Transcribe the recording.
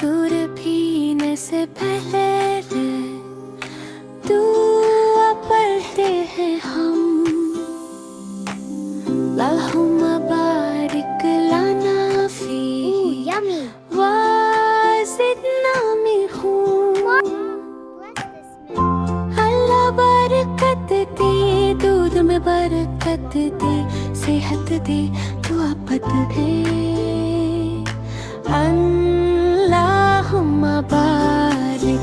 दूर पीने से पहले दुआ पढ़ते हैं हम, अल्लाहुम्मा बारिक लना फीही वज़िदना मिन्हु। अल्लाह बरकत दे, दूध में बरकत दे, सेहत दे, दुआपत दे। अल्लाहुम्मा बारिक।